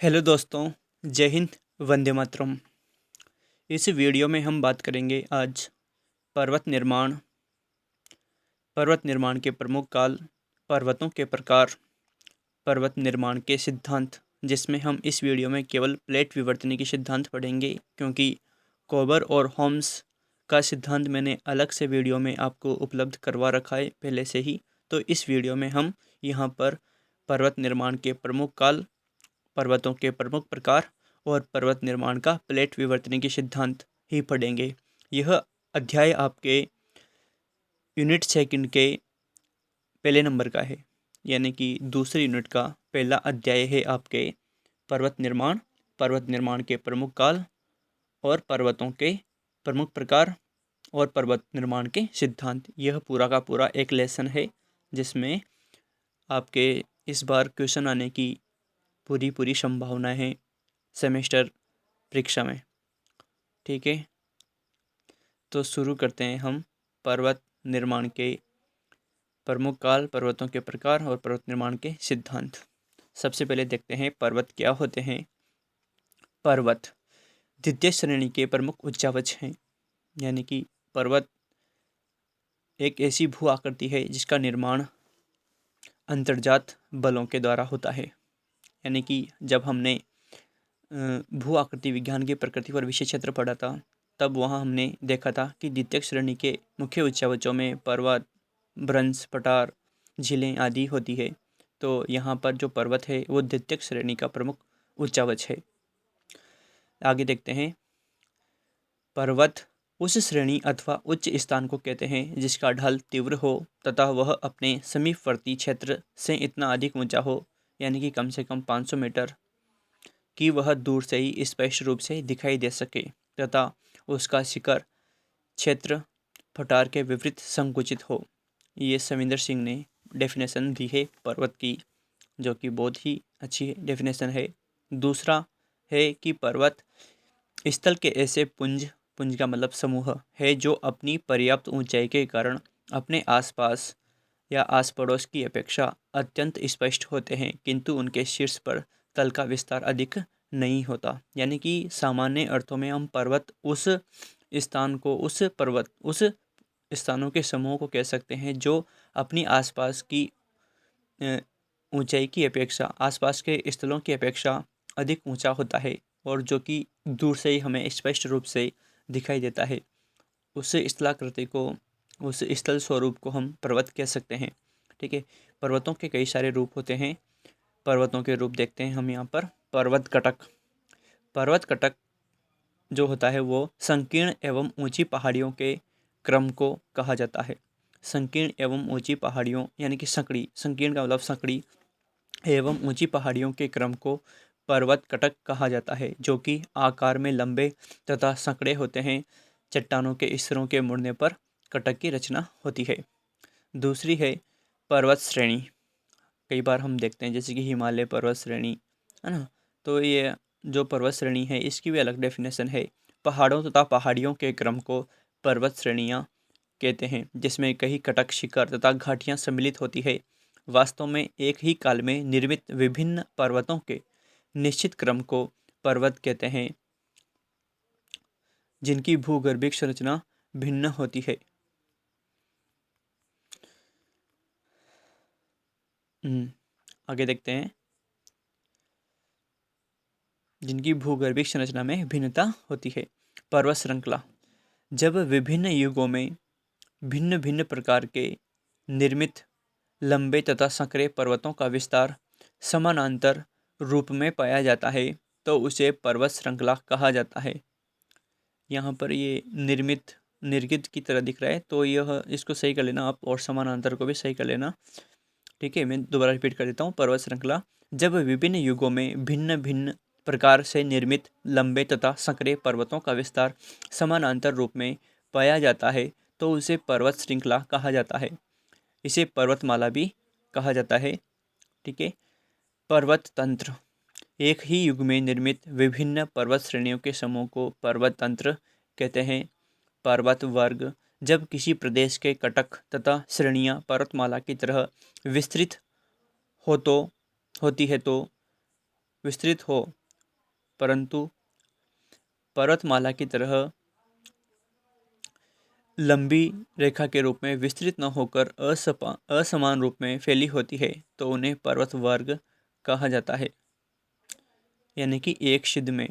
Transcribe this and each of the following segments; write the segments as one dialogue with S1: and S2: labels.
S1: Hello दोस्तों, जय हिंद, वंदे मातरम। इस वीडियो में हम बात करेंगे आज पर्वत निर्माण के प्रमुख काल, पर्वतों के प्रकार, पर्वत निर्माण के सिद्धांत, जिसमें हम इस वीडियो में केवल प्लेट विवर्तन के सिद्धांत पढ़ेंगे, क्योंकि कोबर और होम्स का सिद्धांत मैंने अलग से वीडियो में आपको उपलब्ध करवा रखा है पहले से ही। तो इस वीडियो में हम यहाँ पर पर्वत निर्माण के प्रमुख काल, पर्वतों के प्रमुख प्रकार और पर्वत निर्माण का प्लेट विवर्तन के सिद्धांत ही पढ़ेंगे। यह अध्याय आपके यूनिट सेकंड के पहले नंबर का है, यानी कि दूसरे यूनिट का पहला अध्याय है आपके पर्वत निर्माण के प्रमुख काल और पर्वतों के प्रमुख प्रकार और पर्वत निर्माण के सिद्धांत। यह पूरा का पूरा एक लेसन है, जिसमें आपके इस बार क्वेश्चन आने की पूरी संभावना है सेमेस्टर परीक्षा में। ठीक है, तो शुरू करते हैं हम पर्वत निर्माण के प्रमुख काल, पर्वतों के प्रकार और पर्वत निर्माण के सिद्धांत। सबसे पहले देखते हैं पर्वत क्या होते हैं। पर्वत द्वितीय श्रेणी के प्रमुख उच्चावच हैं, यानी कि पर्वत एक ऐसी भू आकृति है जिसका निर्माण अंतर्जात बलों के द्वारा होता है। यानी कि जब हमने भू आकृति विज्ञान की प्रकृति पर विषय क्षेत्र पढ़ा था, तब वहाँ हमने देखा था कि द्वितीय श्रेणी के मुख्य उच्चावचों में पर्वत, भ्रंश, पठार, झीलें आदि होती है। तो यहाँ पर जो पर्वत है वो द्वितीय श्रेणी का प्रमुख उच्चावच है। आगे देखते हैं, पर्वत उस श्रेणी अथवा उच्च स्थान को कहते हैं जिसका ढाल तीव्र हो तथा वह अपने समीपवर्ती क्षेत्र से इतना अधिक ऊंचा हो, यानी कि कम से कम 500 मीटर, कि वह दूर से ही स्पष्ट रूप से दिखाई दे सके तथा उसका शिखर क्षेत्र पठार के विपरीत संकुचित हो। ये सविंदर सिंह ने डेफिनेशन दी है पर्वत की, जो कि बहुत ही अच्छी डेफिनेशन है। दूसरा है कि पर्वत स्थल के ऐसे पुंज का मतलब समूह है जो अपनी पर्याप्त ऊंचाई के कारण अपने आसपास या आस पड़ोस की अपेक्षा अत्यंत स्पष्ट होते हैं, किंतु उनके शीर्ष पर तल का विस्तार अधिक नहीं होता। यानी कि सामान्य अर्थों में हम पर्वत उस स्थानों के समूह को कह सकते हैं जो अपनी आसपास की ऊंचाई की अपेक्षा, आसपास के स्थलों की अपेक्षा अधिक ऊंचा होता है और जो कि दूर से ही हमें स्पष्ट रूप से दिखाई देता है। उस स्थलाकृति को, उस स्थल स्वरूप को हम पर्वत कह सकते हैं। ठीक है, पर्वतों के कई सारे रूप होते हैं। पर्वतों के रूप देखते हैं हम यहाँ पर। पर्वत कटक जो होता है वो संकीर्ण एवं ऊंची पहाड़ियों के क्रम को कहा जाता है। संकीर्ण एवं ऊंची पहाड़ियों यानी कि संकड़ी, संकीर्ण का मतलब संकड़ी, एवं ऊंची पहाड़ियों के क्रम को पर्वत कटक कहा जाता है, जो कि आकार में लंबे तथा संकड़े होते हैं। चट्टानों के स्तरों के मुड़ने पर कटक की रचना होती है। दूसरी है पर्वत श्रेणी। कई बार हम देखते हैं जैसे कि हिमालय पर्वत श्रेणी, है ना। तो ये जो पर्वत श्रेणी है इसकी भी अलग डेफिनेशन है। पहाड़ों तथा पहाड़ियों के क्रम को पर्वत श्रेणियाँ कहते हैं, जिसमें कई कटक, शिखर तथा घाटियाँ सम्मिलित होती है। वास्तव में एक ही काल में निर्मित विभिन्न पर्वतों के निश्चित क्रम को पर्वत कहते हैं, जिनकी भूगर्भिक संरचना भिन्न होती है। आगे देखते हैं, जिनकी भूगर्भिक संरचना में भिन्नता होती है। पर्वत श्रृंखला, जब विभिन्न युगों में भिन्न भिन्न प्रकार के निर्मित लंबे तथा संकरे पर्वतों का विस्तार समानांतर रूप में पाया जाता है तो उसे पर्वत श्रृंखला कहा जाता है। यहाँ पर ये निर्गित की तरह दिख रहा है, तो यह इसको सही कर लेना आप, और समानांतर को भी सही कर लेना। ठीक है, मैं दोबारा रिपीट कर देता हूँ। पर्वत श्रृंखला, जब विभिन्न युगों में भिन्न भिन्न प्रकार से निर्मित लंबे तथा संकरे पर्वतों का विस्तार समानांतर रूप में पाया जाता है तो उसे पर्वत श्रृंखला कहा जाता है। इसे पर्वतमाला भी कहा जाता है। ठीक है, पर्वत तंत्र, एक ही युग में निर्मित विभिन्न पर्वत श्रेणियों के समूह को पर्वत तंत्र कहते हैं। पर्वत वर्ग, जब किसी प्रदेश के कटक तथा श्रेणियाँ पर्वतमाला की तरह विस्तृत होती है तो विस्तृत हो, परंतु पर्वतमाला की तरह लंबी रेखा के रूप में विस्तृत न होकर असमान रूप में फैली होती है तो उन्हें पर्वत वर्ग कहा जाता है। यानी कि एक शिद में,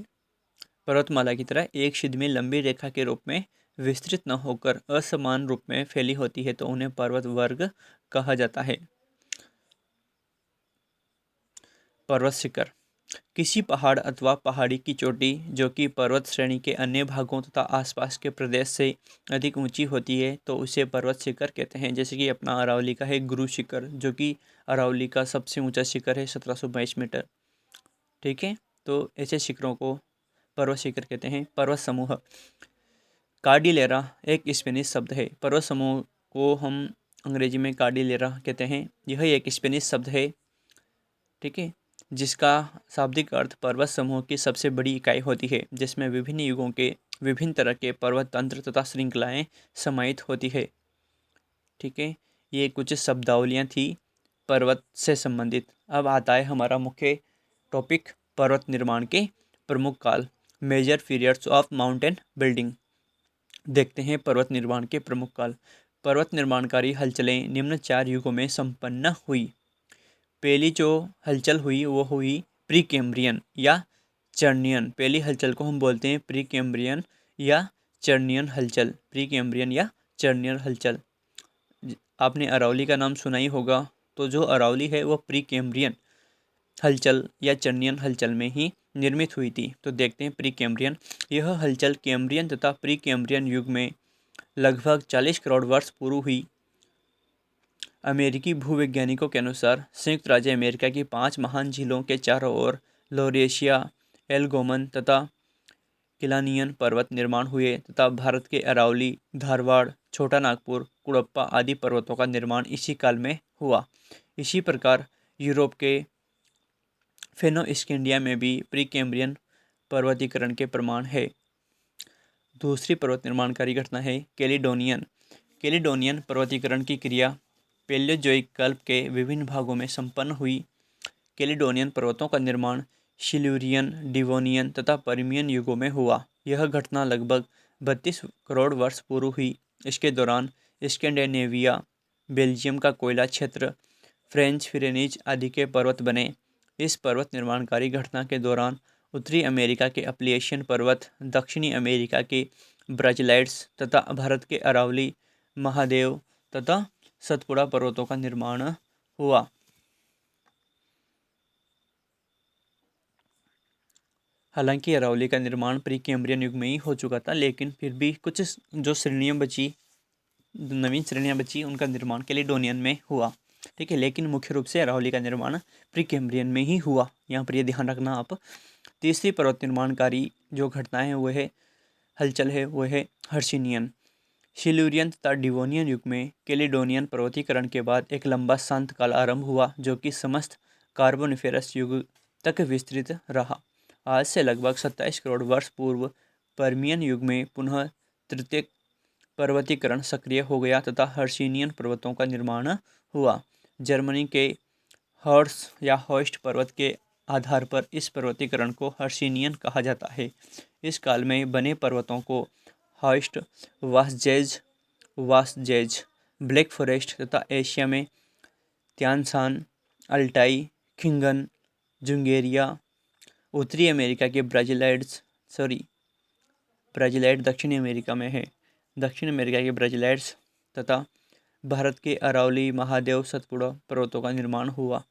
S1: पर्वतमाला की तरह एक शिद में लंबी रेखा के रूप में विस्तृत न होकर असमान रूप में फैली होती है तो उन्हें पर्वत वर्ग कहा जाता है। पर्वत शिखर, किसी पहाड़ अथवा पहाड़ी की चोटी जो कि पर्वत श्रेणी के अन्य भागों तथा आसपास के प्रदेश से अधिक ऊंची होती है तो उसे पर्वत शिखर कहते हैं। जैसे कि अपना अरावली का है गुरु शिखर, जो कि अरावली का सबसे ऊंचा शिखर है 1722 मीटर। ठीक है, तो ऐसे शिखरों को पर्वत शिखर कहते हैं। पर्वत समूह, कार्डिलेरा एक स्पेनिश शब्द है। पर्वत समूह को हम अंग्रेजी में कार्डिलेरा कहते हैं। यह एक स्पेनिश शब्द है, ठीक है, जिसका शाब्दिक अर्थ पर्वत समूह की सबसे बड़ी इकाई होती है, जिसमें विभिन्न युगों के विभिन्न तरह के पर्वत तंत्र तथा श्रृंखलाएं समाहित होती है। ठीक है, ये कुछ शब्दावलियाँ थी पर्वत से संबंधित। अब आता है हमारा मुख्य टॉपिक, पर्वत निर्माण के प्रमुख काल, major periods of mountain building. देखते हैं पर्वत निर्माण के प्रमुख काल। पर्वत निर्माणकारी हलचलें निम्न 4 युगों में संपन्न हुई। पहली जो हलचल हुई वो हुई प्री कैम्ब्रियन या चर्नियन। पहली हलचल को हम बोलते हैं प्री कैम्ब्रियन या चर्नियन हलचल। प्री कैम्ब्रियन या चर्नियन हलचल। आपने अरावली का नाम सुना ही होगा, तो जो अरावली है वो प्री कैम्ब्रियन हलचल या चर्नियन हलचल में ही निर्मित हुई थी। तो देखते हैं प्री कैम्ब्रियन। यह हलचल कैम्ब्रियन तथा प्री कैम्ब्रियन युग में लगभग 40 करोड़ वर्ष पूर्व हुई। अमेरिकी भूवैज्ञानिकों के अनुसार संयुक्त राज्य अमेरिका की 5 महान झीलों के चारों ओर लौरेशिया, एलगोमन तथा किलानियन पर्वत निर्माण हुए तथा भारत के अरावली, धारवाड़, छोटा नागपुर, कुड़प्पा आदि पर्वतों का निर्माण इसी काल में हुआ। इसी प्रकार यूरोप के फेनो-स्कैंडिया में भी प्री कैम्ब्रियन पर्वतीकरण के प्रमाण है। दूसरी पर्वत निर्माणकारी घटना है कैलिडोनियन। कैलिडोनियन पर्वतीकरण की क्रिया पैलियोजोइक कल्प के विभिन्न भागों में संपन्न हुई। कैलिडोनियन पर्वतों का निर्माण सिल्यूरियन, डिवोनियन तथा पर्मियन युगों में हुआ। यह घटना लगभग 32 करोड़ वर्ष पूर्व हुई। इसके दौरान स्कैंडिनेविया, बेल्जियम का कोयला क्षेत्र, फ्रेंच फिरेनीज आदि के पर्वत बने। इस पर्वत निर्माणकारी घटना के दौरान उत्तरी अमेरिका के अपलियेशियन पर्वत, दक्षिणी अमेरिका के ब्राज़िलाइड्स तथा भारत के अरावली, महादेव तथा सतपुड़ा पर्वतों का निर्माण हुआ। हालांकि अरावली का निर्माण प्री कैम्ब्रियन युग में ही हो चुका था, लेकिन फिर भी कुछ जो श्रेणियाँ बची, नवीन श्रेणियाँ बची, उनका निर्माण कैलिडोनियन में हुआ। ठीक है, लेकिन मुख्य रूप से अरावली का निर्माण प्री कैम्ब्रियन में ही हुआ। यहाँ पर यह ध्यान रखना आप। तीसरी पर्वत निर्माणकारी जो घटनाएं है वो है हलचल है वो है हर्षिनियन। सिल्यूरियन तथा डिवोनियन युग में कैलिडोनियन पर्वतीकरण के बाद एक लंबा शांत काल आरंभ हुआ जो कि समस्त कार्बोनिफेरस युग तक विस्तृत रहा। आज से लगभग 27 करोड़ वर्ष पूर्व पर्मियन युग में पुनः तृतीय पर्वतीकरण सक्रिय हो गया तथा हर्षिनियन पर्वतों का निर्माण हुआ। जर्मनी के हर्ष या हॉइस्ट पर्वत के आधार पर इस पर्वतीकरण को हर्षिनियन कहा जाता है। इस काल में बने पर्वतों को हॉइस्ट, वासजेज, ब्लैक फॉरेस्ट तथा एशिया में त्यानसान, अल्टाई, खिंगन, जुंगेरिया, उत्तरी अमेरिका के ब्राज़िलाइड दक्षिणी अमेरिका में है, दक्षिण अमेरिका के ब्राज़िलाइड्स तथा भारत के अरावली, महादेव, सतपुड़ा पर्वतों का निर्माण हुआ।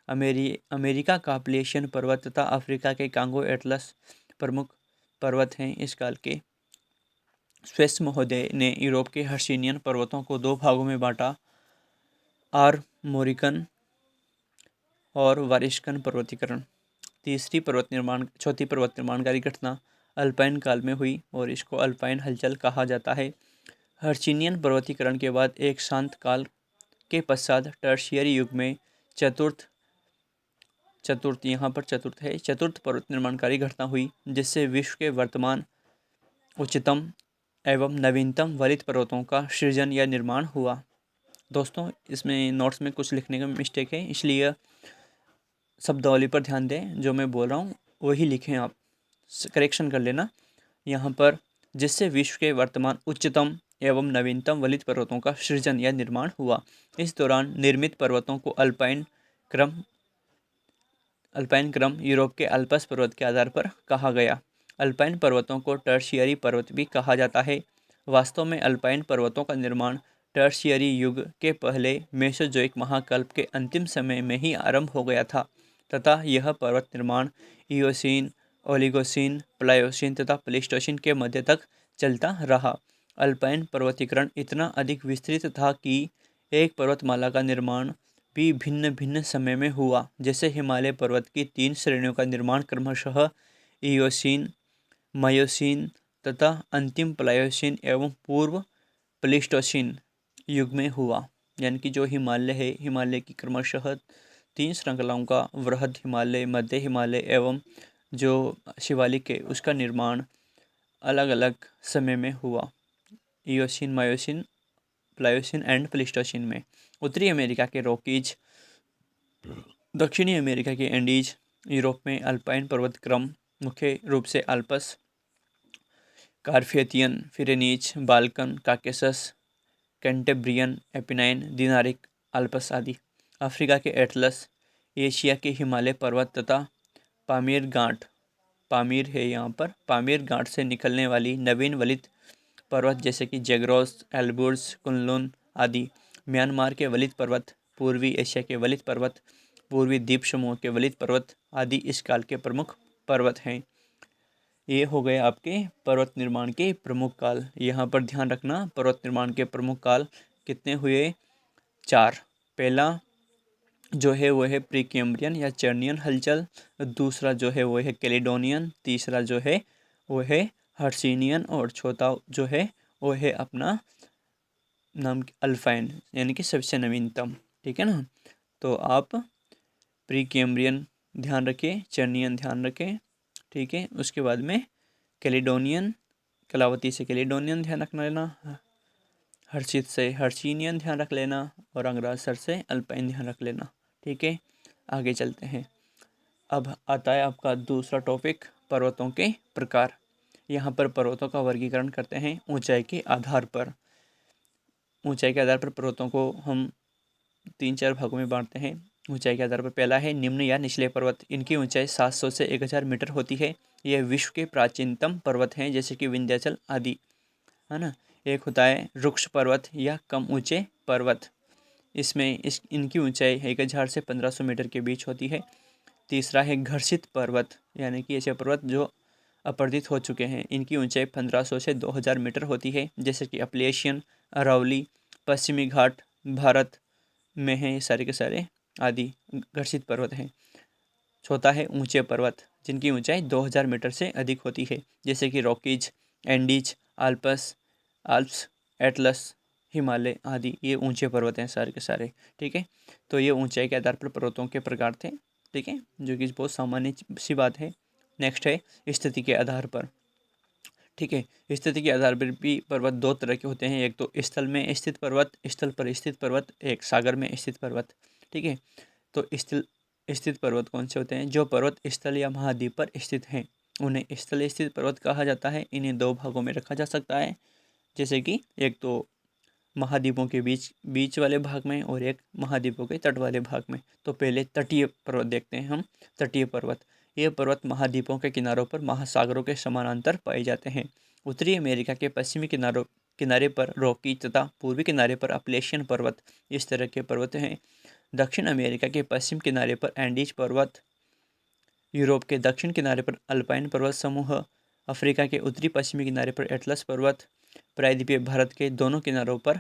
S1: अमेरिका का अपलियेशियन पर्वत तथा अफ्रीका के कांगो एटलस प्रमुख पर्वत हैं इस काल के। स्वेस महोदय ने यूरोप के हर्षिनियन पर्वतों को 2 भागों में बांटा, आर्मोरिकन और वारिस्कन पर्वतीकरण। चौथी पर्वत निर्माणकारी घटना अल्पाइन काल में हुई और इसको अल्पाइन हलचल कहा जाता है। हर्षिनियन पर्वतीकरण के बाद एक शांत काल के पश्चात टर्शियरी युग में चतुर्थ पर्वत निर्माणकारी घटना हुई, जिससे विश्व के वर्तमान उच्चतम एवं नवीनतम वलित पर्वतों का सृजन या निर्माण हुआ। दोस्तों, इसमें नोट्स में कुछ लिखने का मिस्टेक है, इसलिए शब्दावली पर ध्यान दें, जो मैं बोल रहा हूँ वही लिखें आप, करेक्शन कर लेना यहाँ पर। जिससे विश्व के वर्तमान उच्चतम एवं नवीनतम वलित पर्वतों का सृजन या निर्माण हुआ। इस दौरान निर्मित पर्वतों को अल्पाइन क्रम यूरोप के अल्पस पर्वत के आधार पर कहा गया। अल्पाइन पर्वतों को टर्शियरी पर्वत भी कहा जाता है। वास्तव में अल्पाइन पर्वतों का निर्माण टर्शियरी युग के पहले मेसोजोइक महाकल्प के अंतिम समय में ही आरंभ हो गया था तथा यह पर्वत निर्माण इयोसीन, ओलिगोसीन, प्लायोसीन तथा प्लीस्टोसीन के मध्य तक चलता रहा। अल्पाइन पर्वतीकरण इतना अधिक विस्तृत था कि एक पर्वतमाला का निर्माण भी भिन्न भिन्न समय में हुआ। जैसे हिमालय पर्वत की 3 श्रेणियों का निर्माण क्रमशः इयोसीन, मायोसीन तथा अंतिम प्लायोसीन एवं पूर्व प्लीस्टोसीन युग में हुआ। यानी कि जो हिमालय है, हिमालय की क्रमशः 3 श्रृंखलाओं का वृहद हिमालय, मध्य हिमालय एवं जो शिवालिक है उसका निर्माण अलग अलग समय में हुआ, Eocene, Miocene, Pliocene and Pleistocene में। उत्तरी अमेरिका के रॉकीज, दक्षिणी अमेरिका के एंडीज, यूरोप में अल्पाइन पर्वत क्रम मुख्य रूप से Alps, Carpathian, Pyrenees, Balkan, Caucasus, Cantabrian, Apennine, Dinaric, Alps आदि। अफ्रीका के एटलस, एशिया के हिमालय पर्वत तथा पामीर गांठ, पामीर है यहाँ पर, पामीर गांठ से निकलने वाली नवीन वलित पर्वत जैसे कि जैग्रोस, एल्बुर्स, कुनलुन आदि। म्यांमार के वलित पर्वत, पूर्वी एशिया के वलित पर्वत, पूर्वी द्वीप समूह के वलित पर्वत आदि इस काल के प्रमुख पर्वत हैं। ये हो गए आपके पर्वत निर्माण के प्रमुख काल। यहाँ पर ध्यान रखना, पर्वत निर्माण के प्रमुख काल कितने हुए? 4। पहला जो है वो है प्री कैम्ब्रियन या चर्नियन हलचल, दूसरा जो है वो है कैलिडोनियन, तीसरा जो है वो है हर्सिनियन और चौथा जो है वो है अपना नाम अल्पाइन, यानी कि सबसे नवीनतम। ठीक है ना। तो आप प्री कैम्ब्रियन ध्यान रखें, चर्नियन ध्यान रखें। ठीक है। उसके बाद में कैलिडोनियन, कलावती से कैलिडोनियन ध्यान रखना लेना, हर्षित से हर्षिनियन ध्यान रख लेना और अंग्रासर से अल्पाइन ध्यान रख लेना। ठीक है। आगे चलते हैं। अब आता है आपका दूसरा टॉपिक, पर्वतों के प्रकार। यहाँ पर पर्वतों का वर्गीकरण करते हैं ऊंचाई के आधार पर। ऊंचाई के आधार पर पर्वतों को हम 3-4 भागों में बांटते हैं। ऊंचाई के आधार पर पहला है निम्न या निचले पर्वत। इनकी ऊंचाई 700 से 1000 मीटर होती है। यह विश्व के प्राचीनतम पर्वत हैं, जैसे कि विंध्याचल आदि, है ना। एक होता है रुक्ष पर्वत या कम ऊंचे पर्वत। इसमें इनकी ऊंचाई 1000 से 1500 मीटर के बीच होती है। तीसरा है घर्षित पर्वत, यानी कि ऐसे पर्वत जो अपरदित हो चुके हैं। इनकी ऊंचाई 1500 से 2000 मीटर होती है, जैसे कि अपलेशियन, अरावली, पश्चिमी घाट भारत में है, ये सारे के सारे आदि घर्षित पर्वत हैं। चौथा है ऊंचे पर्वत, जिनकी ऊंचाई 2000 मीटर से अधिक होती है, जैसे कि Rockies, Andes, Alps, Atlas, Himalaya आदि। ये ऊंचे पर्वत हैं सारे के सारे। ठीक है। तो ये ऊंचाई के आधार पर पर्वतों के प्रकार थे। ठीक है, जो कि बहुत सामान्य सी बात है। नेक्स्ट है स्थिति के आधार पर। ठीक है। स्थिति के आधार पर भी पर्वत 2 तरह के होते हैं। एक तो स्थल में स्थित पर्वत, स्थल पर स्थित पर्वत, एक सागर में स्थित पर्वत। ठीक है। तो स्थल स्थित पर्वत कौन से होते हैं? जो पर्वत स्थल या महाद्वीप पर स्थित हैं उन्हें स्थल स्थित पर्वत कहा जाता है। इन्हें 2 भागों में रखा जा सकता है, जैसे कि एक तो महाद्वीपों के बीच वाले भाग में और एक महाद्वीपों के तट वाले भाग में। तो पहले तटीय पर्वत देखते हैं हम। तटीय पर्वत, ये पर्वत महाद्वीपों के किनारों पर महासागरों के समानांतर पाए जाते हैं। उत्तरी अमेरिका के पश्चिमी किनारे पर रॉकी तथा पूर्वी किनारे पर अपलेशियन पर्वत इस तरह के पर्वत हैं। दक्षिण अमेरिका के पश्चिम किनारे पर एंडीज पर्वत, यूरोप के दक्षिण किनारे पर अल्पाइन पर्वत समूह, अफ्रीका के उत्तरी पश्चिमी किनारे पर एटलस पर्वत, प्रायद्वीपीय भारत के दोनों किनारों पर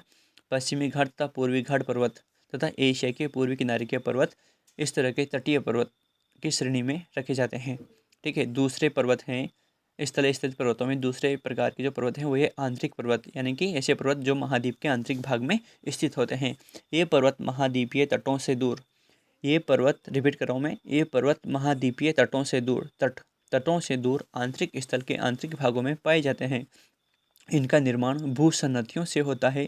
S1: पश्चिमी घाट तथा पूर्वी घाट पर्वत तथा एशिया के पूर्वी किनारे के पर्वत इस तरह के तटीय पर्वत की श्रेणी में रखे जाते हैं। ठीक है। दूसरे पर्वत हैं स्थल स्थित पर्वतों में दूसरे प्रकार के जो पर्वत हैं वो ये आंतरिक पर्वत, यानी कि ऐसे पर्वत जो महाद्वीप के आंतरिक भाग में स्थित होते हैं। ये पर्वत महाद्वीपीय तटों से दूर, ये पर्वत रिपीट कर रहा हूँ मैं, ये पर्वत महाद्वीपीय तटों से दूर, तटों से दूर आंतरिक स्थल के आंतरिक भागों में पाए जाते हैं। इनका निर्माण भूसन्नतियों से होता है।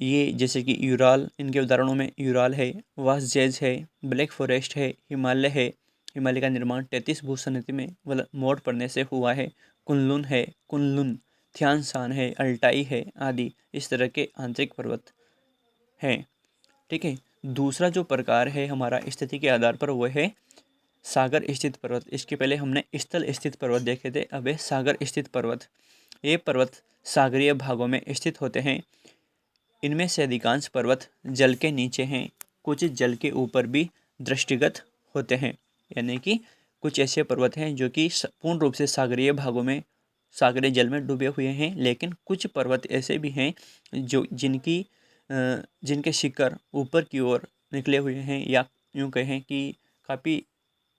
S1: ये जैसे कि यूराल, इनके उदाहरणों में यूराल है, वासजेज है, ब्लैक फॉरेस्ट है, हिमालय है। हिमालय का निर्माण 33 भूसन्निधि में मोड़ पड़ने से हुआ है। कुनलुन है, कुनलुन, थ्यान है, अल्टाई है आदि इस तरह के आंतरिक पर्वत हैं। ठीक है। दूसरा जो प्रकार है हमारा स्थिति के आधार पर वो है सागर स्थित पर्वत। इसके पहले हमने स्थल स्थित पर्वत देखे थे, अब है सागर स्थित पर्वत। ये पर्वत सागरीय भागों में स्थित होते हैं। इनमें से अधिकांश पर्वत जल के नीचे हैं, कुछ जल के ऊपर भी दृष्टिगत होते हैं। यानी कि कुछ ऐसे पर्वत हैं जो कि पूर्ण रूप से सागरीय भागों में, सागरीय जल में डूबे हुए हैं, लेकिन कुछ पर्वत ऐसे भी हैं जो जिनके शिखर ऊपर की ओर निकले हुए हैं, या यूँ कहें कि काफ़ी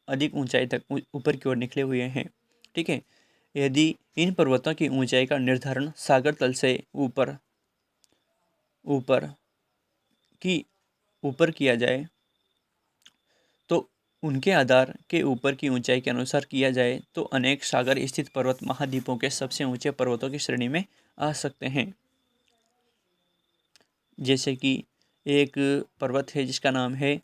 S1: अधिक ऊंचाई तक ऊपर की ओर निकले हुए हैं। ठीक है। यदि इन पर्वतों की ऊंचाई का निर्धारण सागर तल से ऊपर ऊपर की ऊपर किया जाए, तो उनके आधार के ऊपर की ऊंचाई के अनुसार किया जाए तो अनेक सागर स्थित पर्वत महाद्वीपों के सबसे ऊंचे पर्वतों की श्रेणी में आ सकते हैं। जैसे कि एक पर्वत है जिसका नाम है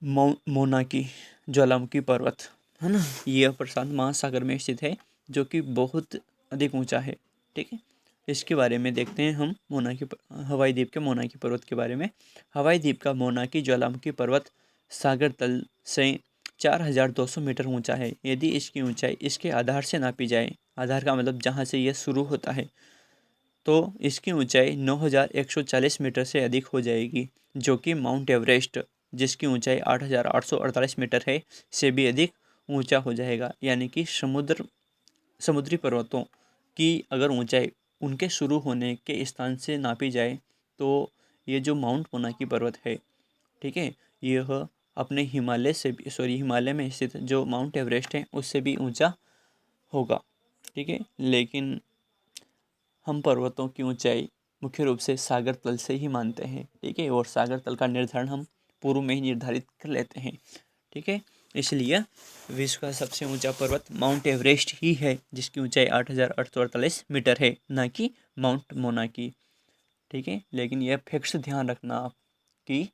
S1: मोनाकी ज्वालामुखी पर्वत, है ना। यह प्रशांत महासागर में स्थित है, जो कि बहुत अधिक ऊंचा है। ठीक है। इसके बारे में देखते हैं हम मोनाकी हवाई द्वीप के मोनाकी पर्वत के बारे में। हवाई द्वीप का मोनाकी ज्वालामुखी पर्वत सागर तल से 4200 मीटर ऊंचा है। यदि इसकी ऊंचाई इसके आधार से नापी जाए, आधार का मतलब जहाँ से यह शुरू होता है, तो इसकी ऊंचाई 9140 मीटर से अधिक हो जाएगी, जो कि माउंट एवरेस्ट जिसकी ऊंचाई 8848 मीटर है से भी अधिक ऊंचा हो जाएगा। यानी कि समुद्री पर्वतों की अगर ऊंचाई उनके शुरू होने के स्थान से नापी जाए, तो ये जो माउंट मोनाकी पर्वत है, ठीक है, यह अपने हिमालय से भी हिमालय में स्थित जो माउंट एवरेस्ट है उससे भी ऊंचा होगा। ठीक है। लेकिन हम पर्वतों की ऊंचाई मुख्य रूप से सागर तल से ही मानते हैं। ठीक है। और सागर तल का निर्धारण हम पूर्व में ही निर्धारित कर लेते हैं। ठीक है। इसलिए विश्व का सबसे ऊंचा पर्वत माउंट एवरेस्ट ही है, जिसकी ऊंचाई 8848 मीटर है, ना कि माउंट मोनाकी। ठीक है। लेकिन यह फिक्स ध्यान रखना आप कि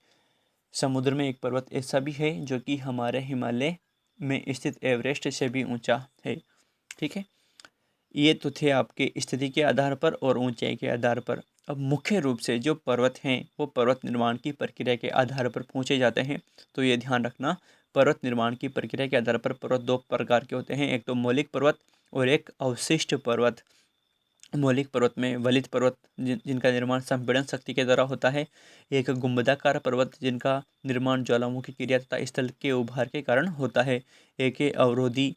S1: समुद्र में एक पर्वत ऐसा भी है जो कि हमारे हिमालय में स्थित एवरेस्ट से भी ऊंचा है। ठीक है। ये तो थे आपके स्थिति के आधार पर और ऊंचाई के आधार पर। अब मुख्य रूप से जो पर्वत हैं वो पर्वत निर्माण की प्रक्रिया के आधार पर पूछे जाते हैं। तो ये ध्यान रखना, पर्वत निर्माण की प्रक्रिया के आधार पर पर्वत दो प्रकार के होते हैं, एक तो मौलिक पर्वत और एक अवशिष्ट पर्वत। मौलिक पर्वत में वलित पर्वत जिनका निर्माण संपीड़न शक्ति के द्वारा होता है, एक गुंबदाकार पर्वत जिनका निर्माण ज्वालामुखी क्रिया तथा स्थल के उभार के कारण होता है, एक अवरोधी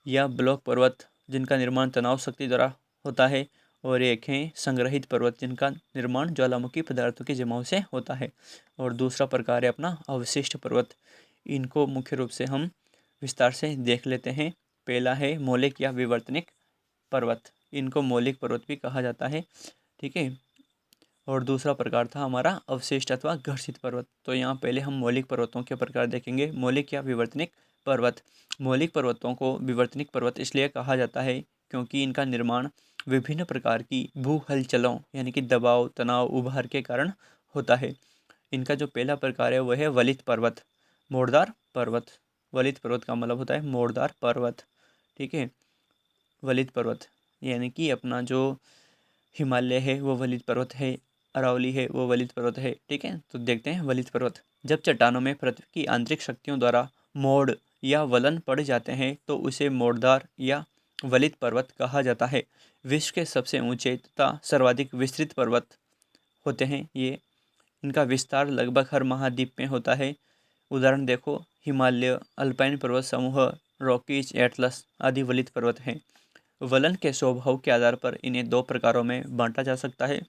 S1: या ब्लॉक पर्वत जिनका निर्माण तनाव शक्ति द्वारा होता है, और एक है संग्रहित पर्वत जिनका निर्माण ज्वालामुखी पदार्थों के जमाव से होता है। और दूसरा प्रकार है अपना अवशिष्ट पर्वत। इनको मुख्य रूप से हम विस्तार से देख लेते हैं। पहला है मौलिक या विवर्तनिक पर्वत, इनको मौलिक पर्वत भी कहा जाता है। ठीक है। और दूसरा प्रकार था हमारा अवशिष्ट अथवा घर्षित पर्वत। तो यहाँ पहले हम मौलिक पर्वतों के प्रकार देखेंगे, मौलिक या विवर्तनिक पर्वत। मौलिक पर्वतों को विवर्तनिक पर्वत इसलिए कहा जाता है क्योंकि इनका निर्माण विभिन्न प्रकार की भू हलचलों यानी कि दबाव, तनाव, उभार के कारण होता है। इनका जो पहला प्रकार है वह है वलित पर्वत, मोड़दार पर्वत। वलित पर्वत का मतलब होता है मोड़दार पर्वत। ठीक है। वलित पर्वत यानी कि अपना जो हिमालय है वो वलित पर्वत है, अरावली है वो वलित पर्वत है। ठीक है। तो देखते हैं वलित पर्वत। जब चट्टानों में पृथ्वी की आंतरिक शक्तियों द्वारा मोड़ या वलन पड़ जाते हैं तो उसे मोड़दार या वलित पर्वत कहा जाता है। विश्व के सबसे ऊंचे तथा सर्वाधिक विस्तृत पर्वत होते हैं ये। इनका विस्तार लगभग हर महाद्वीप में होता है। उदाहरण देखो, हिमालय, अल्पाइन पर्वत समूह, रॉकीज, एटलस आदि वलित पर्वत हैं। वलन के स्वभाव के आधार पर इन्हें दो प्रकारों में बांटा जा सकता है।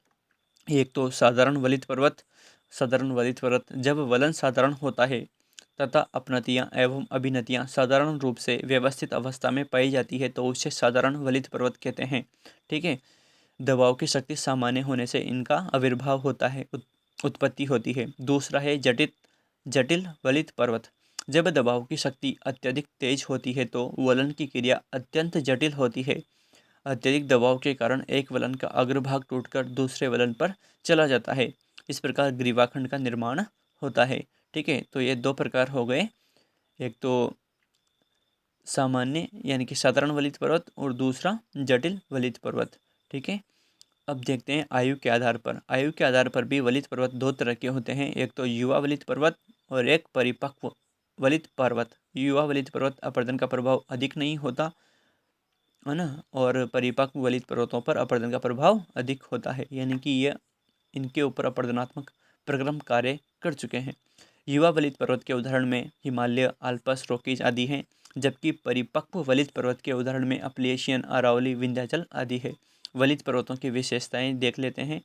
S1: एक तो साधारण वलित पर्वत। साधारण वलित पर्वत जब वलन साधारण होता है तथा अपनतियाँ एवं अभिनतियाँ साधारण रूप से व्यवस्थित अवस्था में पाई जाती है तो उसे साधारण वलित पर्वत कहते हैं। ठीक है। दबाव की शक्ति सामान्य होने से इनका आविर्भाव होता है, उत्पत्ति होती है। दूसरा है जटिल वलित पर्वत। जब दबाव की शक्ति अत्यधिक तेज होती है तो वलन की क्रिया अत्यंत जटिल होती है। अत्यधिक दबाव के कारण एक वलन का अग्रभाग टूटकर दूसरे वलन पर चला जाता है। इस प्रकार ग्रीवाखंड का निर्माण होता है। ठीक है, तो ये दो प्रकार हो गए, एक तो सामान्य यानी कि साधारण वलित पर्वत और दूसरा जटिल वलित पर्वत। ठीक है, अब देखते हैं आयु के आधार पर। आयु के आधार पर भी वलित पर्वत दो तरह के होते हैं, एक तो युवा वलित पर्वत और एक परिपक्व वलित पर्वत। युवा वलित पर्वत अपर्दन का प्रभाव अधिक नहीं होता है ना, और परिपक्व वलित पर्वतों पर अपर्दन का प्रभाव अधिक होता है, यानी कि ये इनके ऊपर अपर्दनात्मक प्रक्रम कार्य कर चुके हैं। युवा वलित पर्वत के उदाहरण में हिमालय, आल्पस, रॉकीज आदि हैं, जबकि परिपक्व वलित पर्वत के उदाहरण में अपलेशियन, अरावली, विंध्याचल आदि है। वलित पर्वतों की विशेषताएं देख लेते हैं।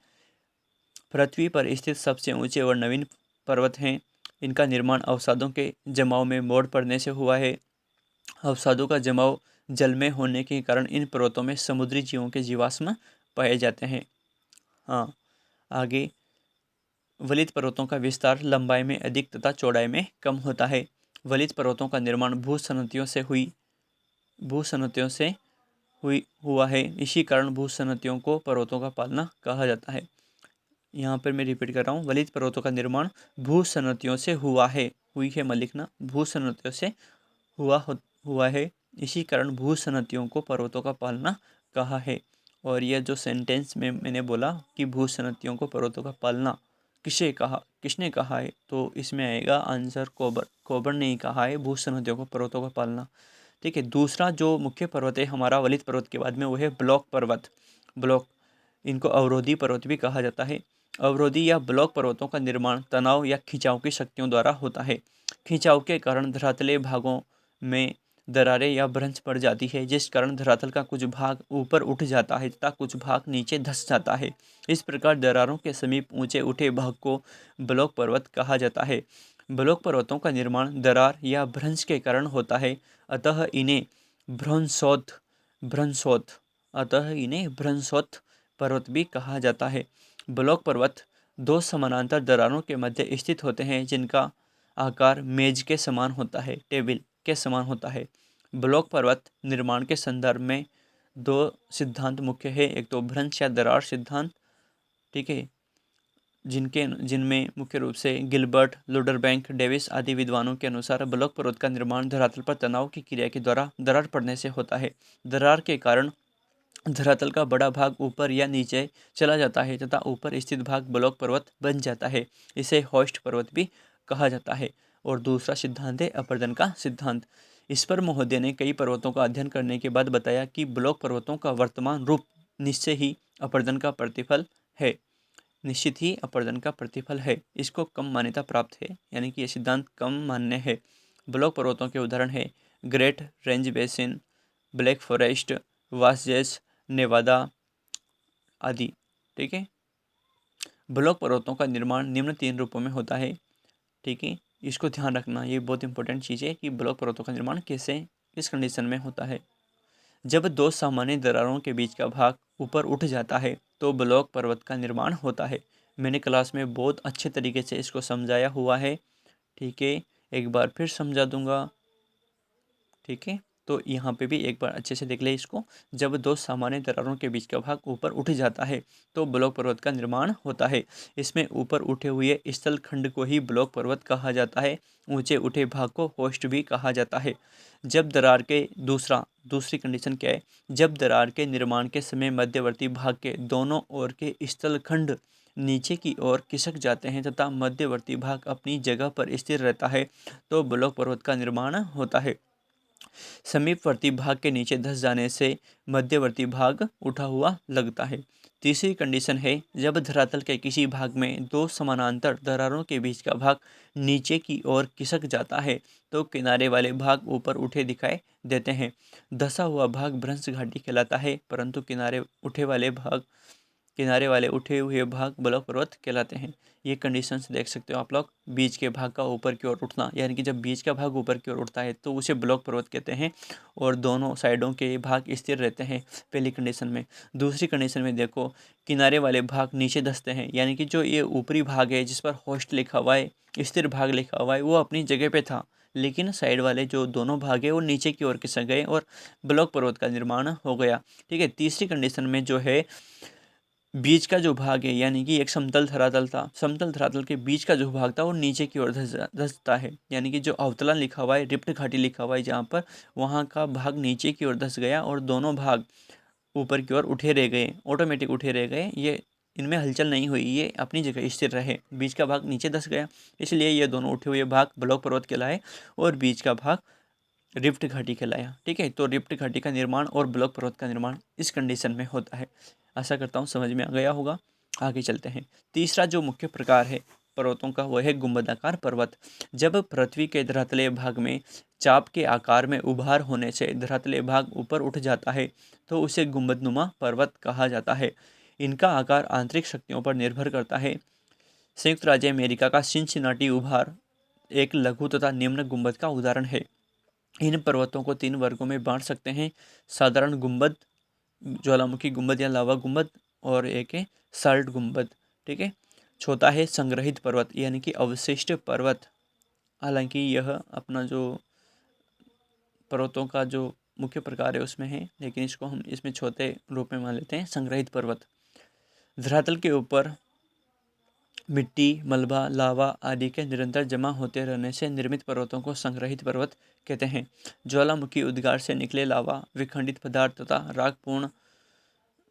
S1: पृथ्वी पर स्थित सबसे ऊंचे और नवीन पर्वत हैं। इनका निर्माण अवसादों के जमाव में मोड़ पड़ने से हुआ है। अवसादों का जमाव जल में होने के कारण इन पर्वतों में समुद्री जीवों के जीवाश्म पाए जाते हैं। हाँ, आगे वलित पर्वतों का विस्तार लंबाई में अधिक तथा चौड़ाई में कम होता है। वलित पर्वतों का निर्माण भूसन्नतियों से हुआ है। इसी कारण भूसन्नतियों को पर्वतों का पालना कहा जाता है। यहाँ पर मैं रिपीट कर रहा हूँ, वलित पर्वतों का निर्माण भूसन्नतियों से हुआ है, हुई है मत लिखना, भूसन्नतियों से हुआ है। इसी कारण भूसन्नतियों को पर्वतों का पालना कहा है। और यह जो सेंटेंस में मैंने बोला कि भूसन्नतियों को पर्वतों का पालना किसने कहा है, तो इसमें आएगा आंसर कोबर ने ही कहा है भूसन्नतियों को पर्वतों का पालना। ठीक है, दूसरा जो मुख्य पर्वत है हमारा वलित पर्वत के बाद में, वो है ब्लॉक पर्वत। ब्लॉक, इनको अवरोधी पर्वत भी कहा जाता है। अवरोधी या ब्लॉक पर्वतों का निर्माण तनाव या खिंचाव की शक्तियों द्वारा होता है। खिंचाव के कारण धरातलीय भागों में दरारें या भ्रंश पड़ जाती है, जिस कारण धरातल का कुछ भाग ऊपर उठ जाता है तथा कुछ भाग नीचे धंस जाता है। इस प्रकार दरारों के समीप ऊंचे उठे भाग को ब्लॉक पर्वत कहा जाता है। ब्लॉक पर्वतों का निर्माण दरार या भ्रंश के कारण होता है, अतः इन्हें भ्रंशोत्थ पर्वत भी कहा जाता है। ब्लॉक पर्वत दो समानांतर दरारों के मध्य स्थित होते हैं, जिनका आकार मेज के समान होता है, टेबल के समान होता है। ब्लॉक पर्वत निर्माण के संदर्भ में दो सिद्धांत मुख्य है, एक तो भ्रंश या दरार सिद्धांत, ठीक है, जिनमें मुख्य रूप से गिलबर्ट, लुडरबैंक, डेविस आदि विद्वानों के अनुसार ब्लॉक पर्वत का निर्माण धरातल पर तनाव की क्रिया के द्वारा दरार पड़ने से होता है। दरार के कारण धरातल का बड़ा भाग ऊपर या नीचे चला जाता है तथा ऊपर स्थित भाग ब्लॉक पर्वत बन जाता है। इसे होस्ट पर्वत भी कहा जाता है। और दूसरा सिद्धांत है अपर्दन का सिद्धांत। इस पर महोदय ने कई पर्वतों का अध्ययन करने के बाद बताया कि ब्लॉक पर्वतों का वर्तमान रूप निश्चित ही अपर्दन का प्रतिफल है। इसको कम मान्यता प्राप्त है, यानी कि यह सिद्धांत कम मान्य है। ब्लॉक पर्वतों के उदाहरण है Great Range Basin, Black Forest, Vosges, Nevada आदि। ठीक है, ब्लॉक पर्वतों का निर्माण निम्न 3 रूपों में होता है। ठीक है, इसको ध्यान रखना, ये बहुत इंपॉर्टेंट चीज़ है कि ब्लॉक पर्वतों का निर्माण कैसे, किस कंडीशन में होता है। जब दो सामान्य दरारों के बीच का भाग ऊपर उठ जाता है तो ब्लॉक पर्वत का निर्माण होता है। मैंने क्लास में बहुत अच्छे तरीके से इसको समझाया हुआ है। ठीक है, एक बार फिर समझा दूंगा। ठीक है, तो यहाँ पे भी एक बार अच्छे से देख ले इसको। जब दो सामान्य दरारों के बीच का भाग ऊपर उठ जाता है तो ब्लॉक पर्वत का निर्माण होता है। इसमें ऊपर उठे हुए स्थल खंड को ही ब्लॉक पर्वत कहा जाता है। ऊंचे उठे भाग को होस्ट भी कहा जाता है। जब दरार के दूसरी कंडीशन क्या है, जब दरार के निर्माण के समय मध्यवर्ती भाग के दोनों ओर के स्थल खंड नीचे की ओर खिसक जाते हैं तथा मध्यवर्ती भाग अपनी जगह पर स्थिर रहता है तो ब्लॉक पर्वत का निर्माण होता है। समीपवर्ती भाग के नीचे धंस जाने से मध्यवर्ती भाग उठा हुआ लगता है। तीसरी कंडीशन है जब धरातल के किसी भाग में दो समानांतर दरारों के बीच का भाग नीचे की ओर खिसक जाता है तो किनारे वाले भाग ऊपर उठे दिखाई देते हैं। धंसा हुआ भाग भ्रंश घाटी कहलाता है, परंतु किनारे वाले उठे हुए भाग ब्लॉक पर्वत कहलाते हैं। ये कंडीशंस देख सकते हो आप लोग। बीच के भाग का ऊपर की ओर उठना, यानी कि जब बीच का भाग ऊपर की ओर उठता है तो उसे ब्लॉक पर्वत कहते हैं, और दोनों साइडों के भाग स्थिर रहते हैं पहली कंडीशन में। दूसरी कंडीशन में देखो, किनारे वाले भाग नीचे धंसते हैं, यानी कि जो ये ऊपरी भाग है जिस पर होस्ट लिखा हुआ है, स्थिर भाग लिखा हुआ है, वो अपनी जगह पे था, लेकिन साइड वाले जो दोनों भाग है वो नीचे की ओर खिसक गए और ब्लॉक पर्वत का निर्माण हो गया। ठीक है, तीसरी कंडीशन में जो है बीच का जो भाग है, यानी कि एक समतल धरातल था, समतल धरातल के बीच का जो भाग था वो नीचे की ओर धंसता है, यानी कि जो अवतलन लिखा हुआ है, रिप्ट घाटी लिखा हुआ है जहाँ पर, वहाँ का भाग नीचे की ओर धंस गया और दोनों भाग ऊपर की ओर उठे रह गए, ऑटोमेटिक उठे रह गए। ये इनमें हलचल नहीं हुई, ये अपनी जगह स्थिर रहे। बीच का भाग नीचे धंस गया, इसलिए ये दोनों उठे हुए भाग ब्लॉक पर्वत कहलाए और बीच का भाग रिफ्ट घाटी कहलाया। ठीक है, तो रिफ्ट घाटी का निर्माण और ब्लॉक पर्वत का निर्माण इस कंडीशन में होता है। आशा करता हूँ समझ में आ गया होगा। आगे चलते हैं। तीसरा जो मुख्य प्रकार है पर्वतों का वह है गुंबदाकार पर्वत। जब पृथ्वी के धरातलीय भाग में चाप के आकार में उभार होने से धरातलीय भाग ऊपर उठ जाता है तो उसे गुंबदनुमा पर्वत कहा जाता है। इनका आकार आंतरिक शक्तियों पर निर्भर करता है। संयुक्त राज्य अमेरिका का सिनसिनाटी उभार एक लघु तथा निम्न गुंबद का उदाहरण है। इन पर्वतों को 3 वर्गों में बांट सकते हैं: साधारण गुंबद, ज्वालामुखी गुंबद या लावा गुंबद, और एक है साल्ट गुंबद। ठीक है, चौथा है संग्रहित पर्वत यानी कि अवशिष्ट पर्वत। हालांकि यह अपना जो पर्वतों का जो मुख्य प्रकार है उसमें है, लेकिन इसको हम इसमें चौथे रूप में मान लेते हैं, संग्रहित पर्वत। धरातल के ऊपर मिट्टी, मलबा, लावा आदि के निरंतर जमा होते रहने से निर्मित पर्वतों को संग्रहित पर्वत कहते हैं। ज्वालामुखी उद्गार से निकले लावा, विखंडित पदार्थ तथा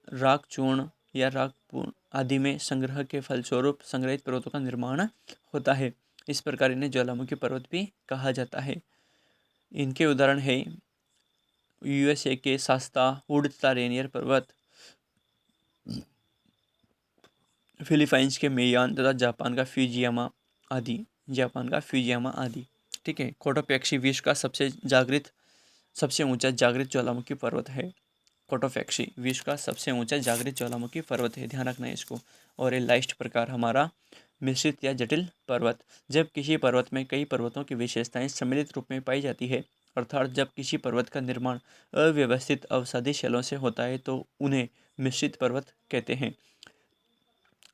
S1: राख चूर्ण या राखपूर्ण आदि में संग्रह के फलस्वरूप संग्रहित पर्वतों का निर्माण होता है। इस प्रकार इन्हें ज्वालामुखी पर्वत भी कहा जाता है। इनके उदाहरण है यूएसए के शास्ता, वुड तथा रेनियर पर्वत, फिलीपाइंस के मेयान तथा जापान का फ्यूजियामा आदि। ठीक है, कोटोपैक्सी विश्व का सबसे ऊंचा जागृत ज्वालामुखी पर्वत है। कोटोपैक्सी विश्व का सबसे ऊंचा जागृत ज्वालामुखी पर्वत है, ध्यान रखना है इसको। और ये लाइस्ट प्रकार हमारा मिश्रित या जटिल पर्वत। जब किसी पर्वत में कई पर्वतों की विशेषताएं सम्मिलित रूप में पाई जाती है, अर्थात जब किसी पर्वत का निर्माण अव्यवस्थित अवसादी शैलों से होता है तो उन्हें मिश्रित पर्वत कहते हैं।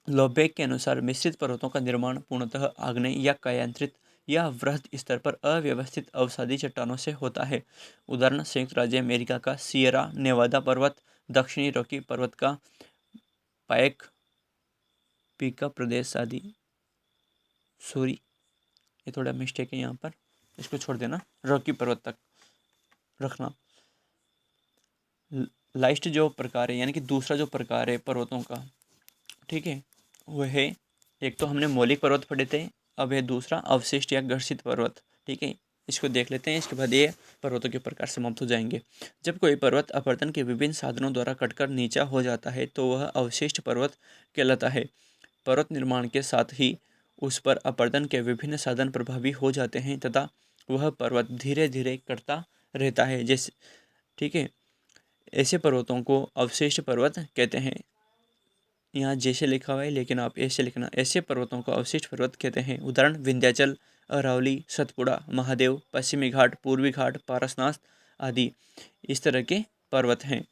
S1: लौबेक के अनुसार मिश्रित पर्वतों का निर्माण पूर्णतः आग्नेय या कायांतरित या वृहद स्तर पर अव्यवस्थित अवसादी चट्टानों से होता है। उदाहरण संयुक्त राज्य अमेरिका का सियरा नेवादा पर्वत, दक्षिणी रॉकी पर्वत का पायक पीका प्रदेश आदि। सॉरी, ये थोड़ा मिस्टेक है यहाँ पर, इसको छोड़ देना, रॉकी पर्वत तक रखना। लाइस्ट जो प्रकार है यानी कि दूसरा जो प्रकार है पर्वतों का, ठीक है, वह है, एक तो हमने मौलिक पर्वत पढ़े थे, अब है दूसरा अवशिष्ट या घर्षित पर्वत। ठीक है, इसको देख लेते हैं, इसके बाद ये पर्वतों के प्रकार समाप्त हो जाएंगे। जब कोई पर्वत अपरदन के विभिन्न साधनों द्वारा कटकर नीचा हो जाता है तो वह अवशिष्ट पर्वत कहलाता है। पर्वत निर्माण के साथ ही उस पर अपरदन के विभिन्न साधन प्रभावी हो जाते हैं तथा वह पर्वत धीरे धीरे कटता रहता है। जैसे, ठीक है, ऐसे पर्वतों को अवशिष्ट पर्वत कहते हैं। यहाँ जैसे लिखा हुआ है लेकिन आप ऐसे लिखना। ऐसे पर्वतों को अवशिष्ट पर्वत कहते हैं। उदाहरण विंध्याचल, अरावली, सतपुड़ा, महादेव, पश्चिमी घाट, पूर्वी घाट, पारसनाथ आदि इस तरह के पर्वत हैं।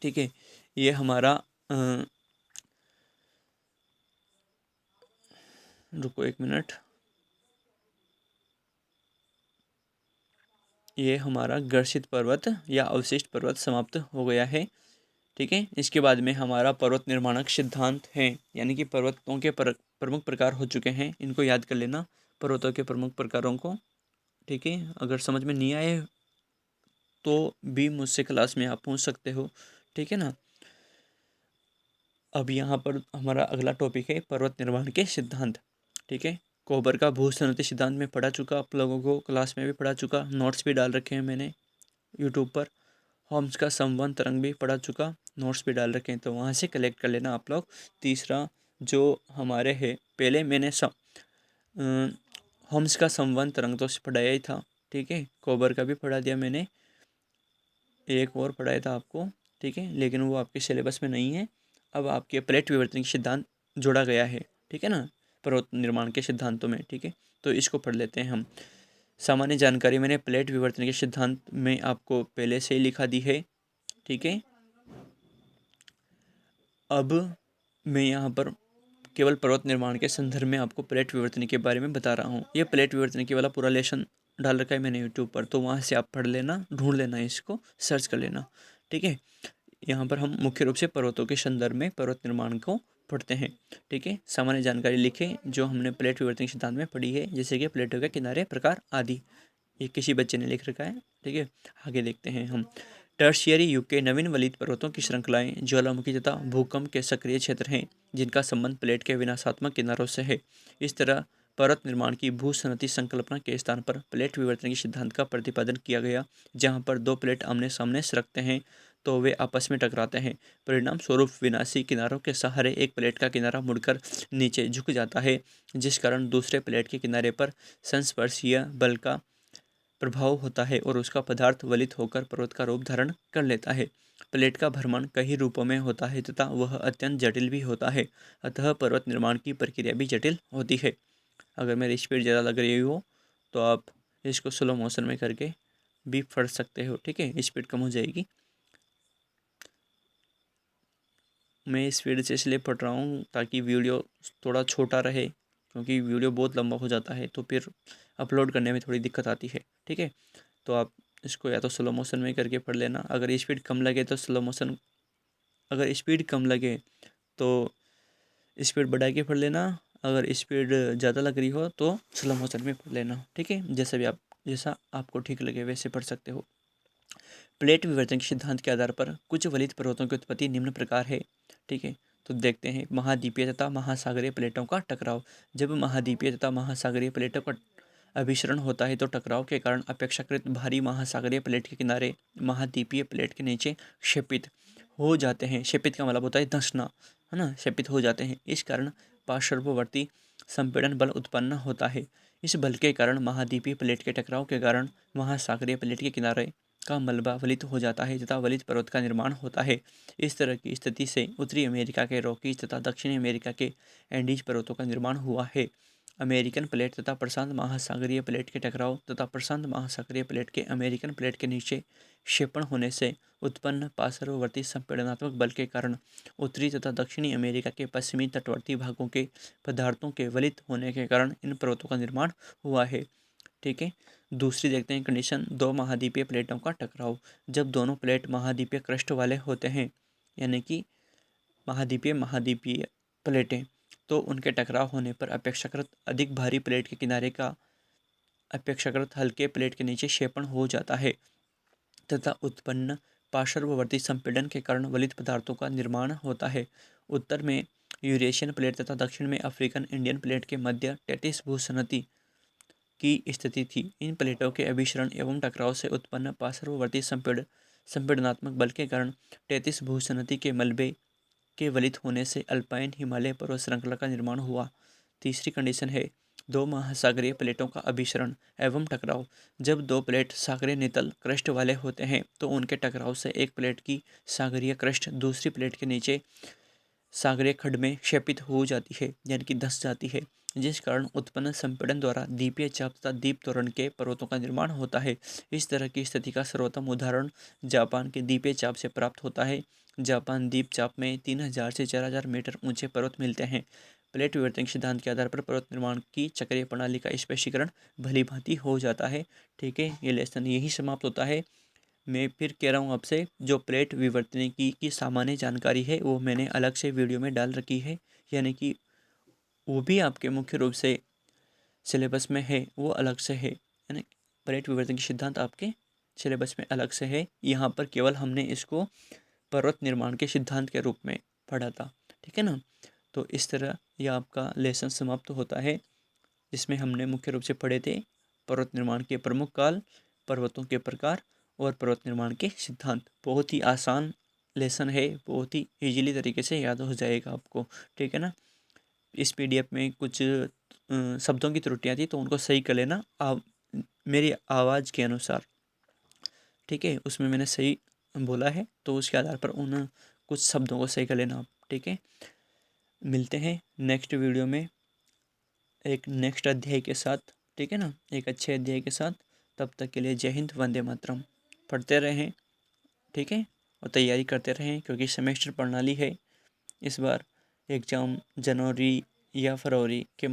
S1: ठीक है, ये हमारा रुको एक मिनट, ये हमारा घर्षित पर्वत या अवशिष्ट पर्वत समाप्त हो गया है। ठीक है, इसके बाद में हमारा पर्वत निर्माणक सिद्धांत है, यानी कि पर्वतों के प्रमुख प्रकार हो चुके हैं, इनको याद कर लेना, पर्वतों के प्रमुख प्रकारों को। ठीक है, अगर समझ में नहीं आए तो भी मुझसे क्लास में आप पूछ सकते हो। ठीक है ना। अब यहाँ पर हमारा अगला टॉपिक है पर्वत निर्माण के सिद्धांत। ठीक है, कोबर का भूसंहति सिद्धांत में पढ़ा चुका, आप लोगों को क्लास में भी पढ़ा चुका, नोट्स भी डाल रखे हैं मैंने यूट्यूब पर। होम्स का संवहन तरंग भी पढ़ा चुका, नोट्स भी डाल रखे हैं, तो वहाँ से कलेक्ट कर लेना आप लोग। तीसरा जो हमारे है, पहले मैंने होम्स का संवहन तरंग तो पढ़ाया ही था। ठीक है, कोबर का भी पढ़ा दिया मैंने, एक और पढ़ाया था आपको। ठीक है, लेकिन वो आपके सिलेबस में नहीं है। अब आपके प्लेट विवर्तन के सिद्धांत जोड़ा गया है। ठीक है ना, पर्वत निर्माण के सिद्धांतों में। ठीक है, तो इसको पढ़ लेते हैं हम। सामान्य जानकारी मैंने प्लेट विवर्तन के सिद्धांत में आपको पहले से ही लिखा दी है। ठीक है, अब मैं यहाँ पर केवल पर्वत निर्माण के संदर्भ में आपको प्लेट विवर्तनी के बारे में बता रहा हूँ। ये प्लेट विवर्तनी के वाला पूरा लेसन डाल रखा है मैंने यूट्यूब पर, तो वहाँ से आप पढ़ लेना, ढूंढ लेना, इसको सर्च कर लेना, ठीक है। यहाँ पर हम मुख्य रूप से पर्वतों के संदर्भ में पर्वत निर्माण को पढ़ते हैं, ठीक है। सामान्य जानकारी लिखें जो हमने प्लेट विवर्तन सिद्धांत में पढ़ी है, जैसे कि प्लेटों के किनारे, प्रकार आदि। ये किसी बच्चे ने लिख रखा है, ठीक है। आगे देखते हैं हम। टर्शियरी युग के नवीन वलित पर्वतों की श्रृंखलाएं ज्वालामुखी तथा भूकंप के सक्रिय क्षेत्र हैं, जिनका संबंध प्लेट के विनाशात्मक किनारों से है। इस तरह पर्वत निर्माण की भूसनती संकल्पना के स्थान पर प्लेट विवर्तन के सिद्धांत का प्रतिपादन किया गया, जहाँ पर दो प्लेट आमने सामने सरकते हैं तो वे आपस में टकराते हैं। परिणाम स्वरूप विनाशी किनारों के सहारे एक प्लेट का किनारा मुड़कर नीचे झुक जाता है, जिस कारण दूसरे प्लेट के किनारे पर संस्पर्शीय बल का प्रभाव होता है और उसका पदार्थ वलित होकर पर्वत का रूप धारण कर लेता है। प्लेट का भ्रमण कई रूपों में होता है तथा वह अत्यंत जटिल भी होता है, अतः पर्वत निर्माण की प्रक्रिया भी जटिल होती है। अगर मेरी स्पीड ज़्यादा लग रही हो तो आप इसको स्लो मोशन में करके भी पढ़ सकते हो, ठीक है। स्पीड कम हो जाएगी। मैं स्पीड से इसलिए पढ़ रहा हूँ ताकि वीडियो थोड़ा छोटा रहे, क्योंकि वीडियो बहुत लंबा हो जाता है तो फिर अपलोड करने में थोड़ी दिक्कत आती है, ठीक है। तो आप इसको या तो स्लो मोशन में करके पढ़ लेना। अगर स्पीड कम लगे तो स्लो मोशन, अगर स्पीड कम लगे तो स्पीड बढ़ा के पढ़ लेना। अगर स्पीड ज़्यादा लग रही हो तो स्लो मोशन में पढ़ लेना, ठीक है। जैसा आपको ठीक लगे वैसे पढ़ सकते हो। प्लेट विवर्तन के सिद्धांत के आधार पर कुछ वलित पर्वतों की उत्पत्ति निम्न प्रकार है, ठीक है। तो देखते हैं। महाद्वीपीय तथा महासागरीय प्लेटों का टकराव। जब महाद्वीपीय तथा महासागरीय प्लेटों का अभिसरण होता है तो टकराव के कारण अपेक्षाकृत भारी महासागरीय प्लेट के किनारे महाद्वीपीय प्लेट के नीचे क्षेपित हो जाते हैं। क्षेपित का मतलब होता है धंसना, है ना, क्षेपित हो जाते हैं। इस कारण पार्श्ववर्ती संपीड़न बल उत्पन्न होता है। इस बल के कारण महाद्वीपीय प्लेट के टकराव के कारण महासागरीय प्लेट के किनारे का मलबा वलित हो जाता है तथा वलित पर्वत का निर्माण होता है। इस तरह की स्थिति से उत्तरी अमेरिका के रॉकीज तथा दक्षिणी अमेरिका के एंडीज पर्वतों का निर्माण हुआ है। अमेरिकन प्लेट तथा प्रशांत महासागरीय प्लेट के टकराव तथा प्रशांत महासागरीय प्लेट के अमेरिकन प्लेट के नीचे क्षेपण होने से उत्पन्न पार्श्ववर्ती संपीड़नात्मक बल के कारण उत्तरी तथा दक्षिणी अमेरिका के पश्चिमी तटवर्ती भागों के पदार्थों के वलित होने के कारण इन पर्वतों का निर्माण हुआ है, ठीक है। दूसरी देखते हैं कंडीशन, दो महाद्वीपीय प्लेटों का टकराव। जब दोनों प्लेट महाद्वीपीय क्रस्ट वाले होते हैं, यानी कि महाद्वीपीय प्लेटें, तो उनके टकराव होने पर अपेक्षाकृत अधिक भारी प्लेट के किनारे का अपेक्षाकृत हल्के प्लेट के नीचे क्षेपण हो जाता है तथा उत्पन्न पार्श्ववर्ती संपीड़न के कारण वलित पदार्थों का निर्माण होता है। उत्तर में यूरेशियन प्लेट तथा दक्षिण में अफ्रीकन इंडियन प्लेट के मध्य टेटिस भूसनती की स्थिति थी। इन प्लेटों के अभिसरण एवं टकराव से उत्पन्न पार्श्ववर्ती संपीड़नात्मक बल के कारण टेटिस भूसनती के मलबे के वलित होने से अल्पाइन हिमालय पर्वत श्रृंखला का निर्माण हुआ। तीसरी कंडीशन है दो महासागरीय प्लेटों का अभिसरण एवं टकराव। जब दो प्लेट सागरीय नितल क्रस्ट वाले होते हैं तो उनके टकराव से एक प्लेट की सागरीय क्रस्ट दूसरी प्लेट के नीचे सागरीय खड्ड में क्षेपित हो जाती है, यानी कि धंस जाती है, जिस कारण उत्पन्न संपीड़न द्वारा द्वीपीय चाप तथा द्वीप तोरण के पर्वतों का निर्माण होता है। इस तरह की स्थिति का सर्वोत्तम उदाहरण जापान के द्वीपीय चाप से प्राप्त होता है। जापान द्वीप चाप में 3000 से 4000 मीटर ऊंचे पर्वत मिलते हैं। प्लेट विवर्तन के सिद्धांत के आधार पर पर्वत निर्माण की चक्रीय प्रणाली का स्पष्टीकरण भली भांति हो जाता है, ठीक है। ये लेसन यही समाप्त होता है। मैं फिर कह रहा हूँ आपसे, जो प्लेट विवर्तन की सामान्य जानकारी है वो मैंने अलग से वीडियो में डाल रखी है, यानी कि वो भी आपके मुख्य रूप से सिलेबस में है, वो अलग से है, यानी प्लेट विवर्तन की सिद्धांत आपके सिलेबस में अलग से है। यहाँ पर केवल हमने इसको पर्वत निर्माण के सिद्धांत के रूप में पढ़ा था, ठीक है ना। तो इस तरह यह आपका लेसन समाप्त होता है, जिसमें हमने मुख्य रूप से पढ़े थे पर्वत निर्माण के प्रमुख काल, पर्वतों के प्रकार और पर्वत निर्माण के सिद्धांत। बहुत ही आसान लेसन है, बहुत ही ईजिली तरीके से याद हो जाएगा आपको, ठीक है ना। इस पीडीएफ में कुछ शब्दों की त्रुटियां थी तो उनको सही कर लेना मेरी आवाज़ के अनुसार, ठीक है। उसमें मैंने सही बोला है तो उसके आधार पर उन कुछ शब्दों को सही कर लेना आप, ठीक है। मिलते हैं नेक्स्ट वीडियो में एक नेक्स्ट अध्याय के साथ, ठीक है ना, एक अच्छे अध्याय के साथ। तब तक के लिए जय हिंद, वंदे मातरम। पढ़ते रहें, ठीक है, और तैयारी करते रहें क्योंकि सेमेस्टर प्रणाली है इस बार। एग्ज़ाम जनवरी या फरवरी के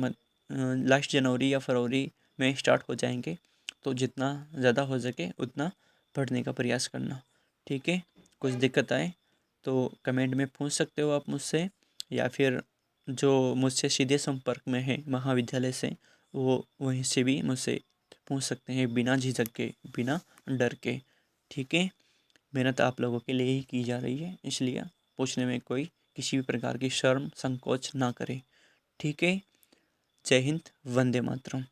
S1: लास्ट जनवरी या फरवरी में स्टार्ट हो जाएंगे। तो जितना ज़्यादा हो सके उतना पढ़ने का प्रयास करना। ठीक है, कुछ दिक्कत आए तो कमेंट में पूछ सकते हो आप मुझसे, या फिर जो मुझसे सीधे संपर्क में है महाविद्यालय से, वो वहीं से भी मुझसे पूछ सकते हैं बिना झिझक के, बिना डर के। ठीक है, मेहनत आप लोगों के लिए ही की जा रही है, इसलिए पूछने में कोई किसी भी प्रकार की शर्म संकोच ना करे। ठीक है, जय हिंद, वंदे मातरम।